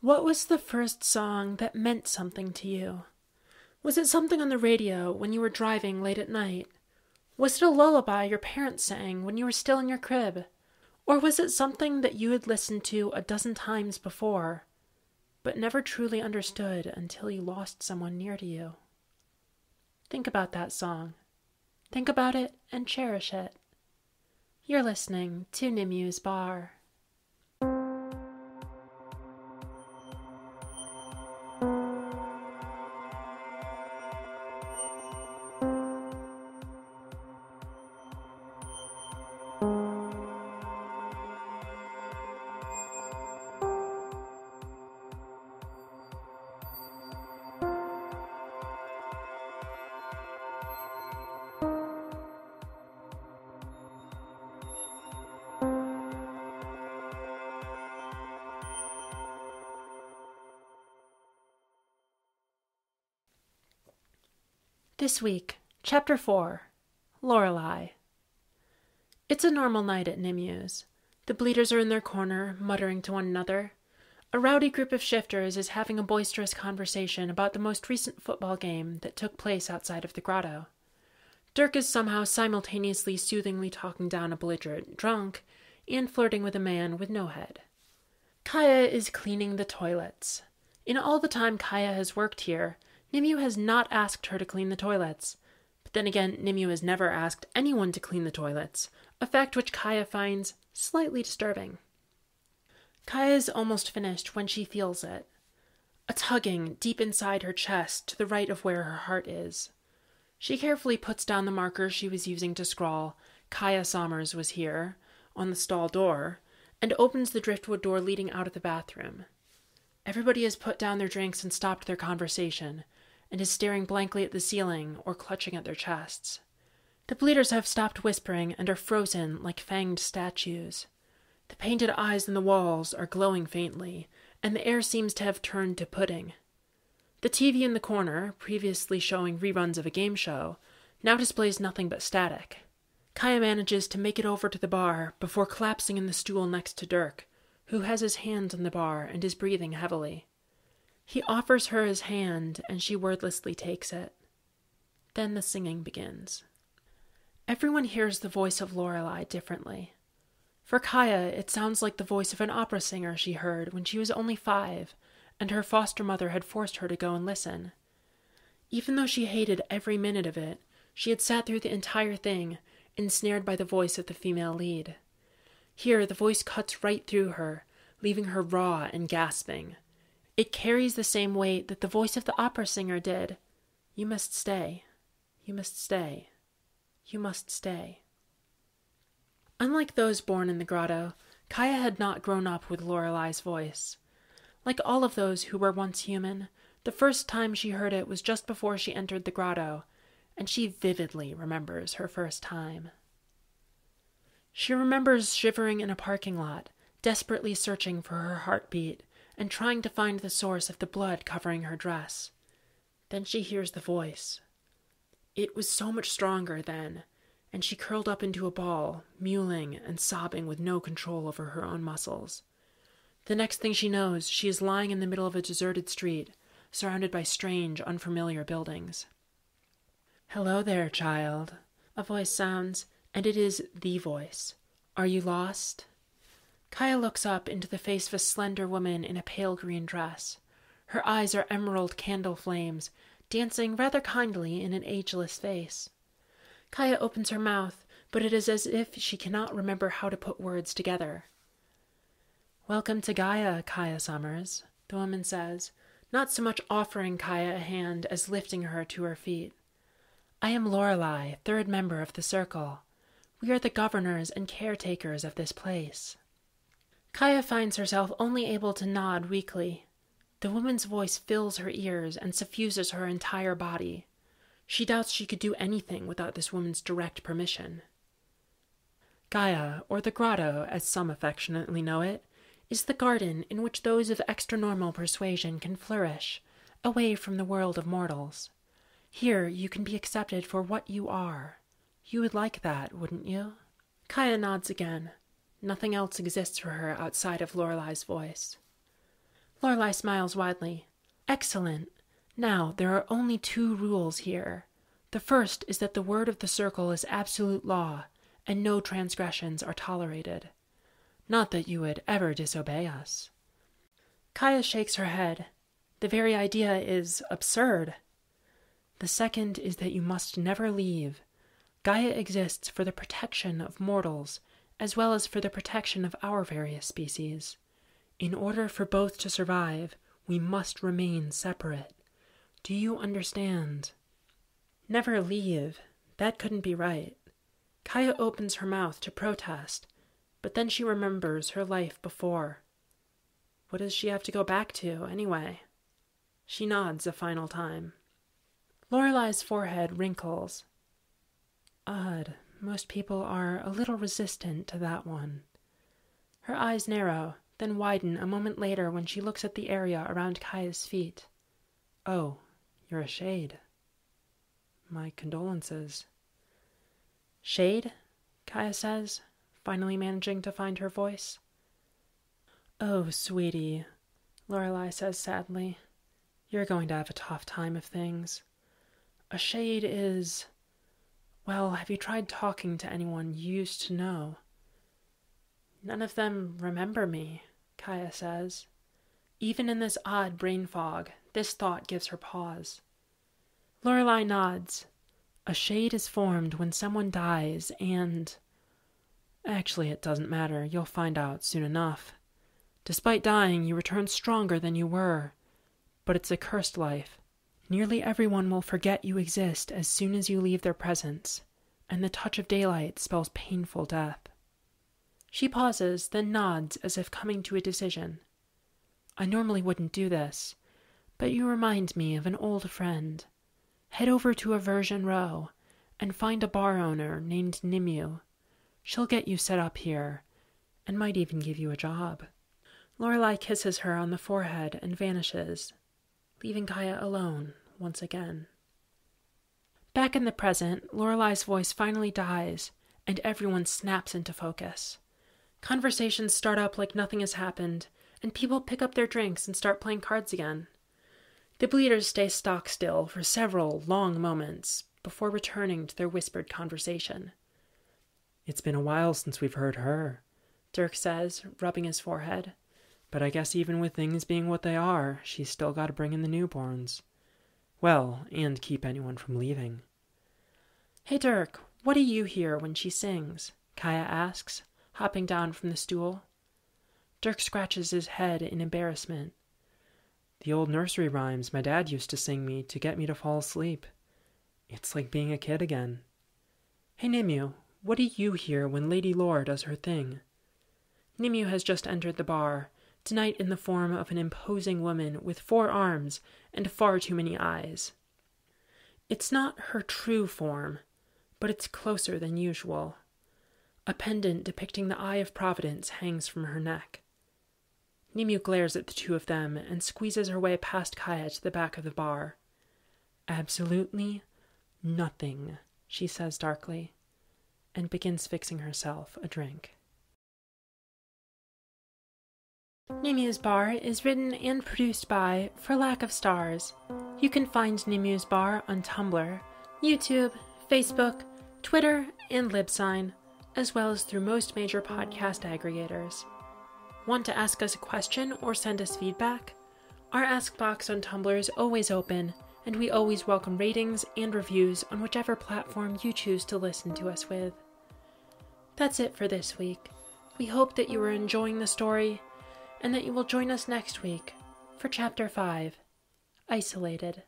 What was the first song that meant something to you? Was it something on the radio when you were driving late at night? Was it a lullaby your parents sang when you were still in your crib? Or was it something that you had listened to a dozen times before, but never truly understood until you lost someone near to you? Think about that song. Think about it and cherish it. You're listening to Nimu's Bar. This week, Chapter 4, Lorelai. It's a normal night at Nimu's. The bleeders are in their corner, muttering to one another. A rowdy group of shifters is having a boisterous conversation about the most recent football game that took place outside of the grotto. Dirk is somehow simultaneously soothingly talking down a belligerent drunk and flirting with a man with no head. Kaya is cleaning the toilets. In all the time Kaya has worked here, Nimu has not asked her to clean the toilets. But then again, Nimu has never asked anyone to clean the toilets, a fact which Kaya finds slightly disturbing. Kaya is almost finished when she feels it. A tugging deep inside her chest to the right of where her heart is. She carefully puts down the marker she was using to scrawl, "Kaya Sommers was here," on the stall door, and opens the driftwood door leading out of the bathroom. Everybody has put down their drinks and stopped their conversation, and is staring blankly at the ceiling or clutching at their chests. The bleeders have stopped whispering and are frozen like fanged statues. The painted eyes on the walls are glowing faintly, and the air seems to have turned to pudding. The TV in the corner, previously showing reruns of a game show, now displays nothing but static. Kaya manages to make it over to the bar before collapsing in the stool next to Dirk, who has his hands on the bar and is breathing heavily. He offers her his hand, and she wordlessly takes it. Then the singing begins. Everyone hears the voice of Lorelai differently. For Kaya, it sounds like the voice of an opera singer she heard when she was only 5, and her foster mother had forced her to go and listen. Even though she hated every minute of it, she had sat through the entire thing, ensnared by the voice of the female lead. Here, the voice cuts right through her, leaving her raw and gasping. It carries the same weight that the voice of the opera singer did. You must stay. You must stay. You must stay. Unlike those born in the grotto, Kaya had not grown up with Lorelai's voice. Like all of those who were once human, the first time she heard it was just before she entered the grotto, and she vividly remembers her first time. She remembers shivering in a parking lot, desperately searching for her heartbeat, and trying to find the source of the blood covering her dress. Then she hears the voice. It was so much stronger then, and she curled up into a ball, mewling and sobbing with no control over her own muscles. The next thing she knows, she is lying in the middle of a deserted street, surrounded by strange, unfamiliar buildings. "Hello there, child," a voice sounds, and it is the voice. "Are you lost?" Kaya looks up into the face of a slender woman in a pale green dress. Her eyes are emerald candle flames, dancing rather kindly in an ageless face. Kaya opens her mouth, but it is as if she cannot remember how to put words together. "Welcome to Gaia, Kaya Sommers," the woman says, not so much offering Kaya a hand as lifting her to her feet. "I am Lorelai, third member of the Circle. We are the governors and caretakers of this place." Kaya finds herself only able to nod weakly. The woman's voice fills her ears and suffuses her entire body. She doubts she could do anything without this woman's direct permission. Gaia, or the grotto, as some affectionately know it, is the garden in which those of extra-normal persuasion can flourish, away from the world of mortals. Here you can be accepted for what you are. You would like that, wouldn't you? Kaya nods again. Nothing else exists for her outside of Lorelai's voice. Lorelai smiles widely. Excellent. Now, there are only 2 rules here. The first is that the word of the circle is absolute law, and no transgressions are tolerated. Not that you would ever disobey us. Kaya shakes her head. The very idea is absurd. The second is that you must never leave. Gaia exists for the protection of mortals, as well as for the protection of our various species. In order for both to survive, we must remain separate. Do you understand? Never leave. That couldn't be right. Kaya opens her mouth to protest, but then she remembers her life before. What does she have to go back to, anyway? She nods a final time. Lorelai's forehead wrinkles. Odd. Most people are a little resistant to that one. Her eyes narrow, then widen a moment later when she looks at the area around Kaya's feet. Oh, you're a shade. My condolences. Shade? Kaya says, finally managing to find her voice. Oh, sweetie, Lorelai says sadly. You're going to have a tough time of things. A shade is... Well, have you tried talking to anyone you used to know? None of them remember me, Kaya says. Even in this odd brain fog, this thought gives her pause. Lorelai nods. A shade is formed when someone dies and... Actually, it doesn't matter. You'll find out soon enough. Despite dying, you return stronger than you were. But it's a cursed life. Nearly everyone will forget you exist as soon as you leave their presence, and the touch of daylight spells painful death. She pauses, then nods as if coming to a decision. I normally wouldn't do this, but you remind me of an old friend. Head over to Aversion Row and find a bar owner named Nimue. She'll get you set up here, and might even give you a job. Lorelai kisses her on the forehead and vanishes, leaving Kaya alone once again. Back in the present, Lorelai's voice finally dies, and everyone snaps into focus. Conversations start up like nothing has happened, and people pick up their drinks and start playing cards again. The bleeders stay stock still for several long moments before returning to their whispered conversation. It's been a while since we've heard her, Dirk says, rubbing his forehead. But I guess even with things being what they are, she's still got to bring in the newborns. Well, and keep anyone from leaving. Hey Dirk, what do you hear when she sings? Kaya asks, hopping down from the stool. Dirk scratches his head in embarrassment. The old nursery rhymes my dad used to sing me to get me to fall asleep. It's like being a kid again. Hey Nimue, what do you hear when Lady Lore does her thing? Nimue has just entered the bar, tonight in the form of an imposing woman with 4 arms and far too many eyes. It's not her true form, but it's closer than usual. A pendant depicting the Eye of Providence hangs from her neck. Nimue glares at the two of them and squeezes her way past Kaya to the back of the bar. Absolutely nothing, she says darkly, and begins fixing herself a drink. Nimue's Bar is written and produced by For Lack of Stars. You can find Nimue's Bar on Tumblr, YouTube, Facebook, Twitter, and Libsyn, as well as through most major podcast aggregators. Want to ask us a question or send us feedback? Our Ask box on Tumblr is always open, and we always welcome ratings and reviews on whichever platform you choose to listen to us with. That's it for this week. We hope that you are enjoying the story, and that you will join us next week for Chapter 5, Isolated.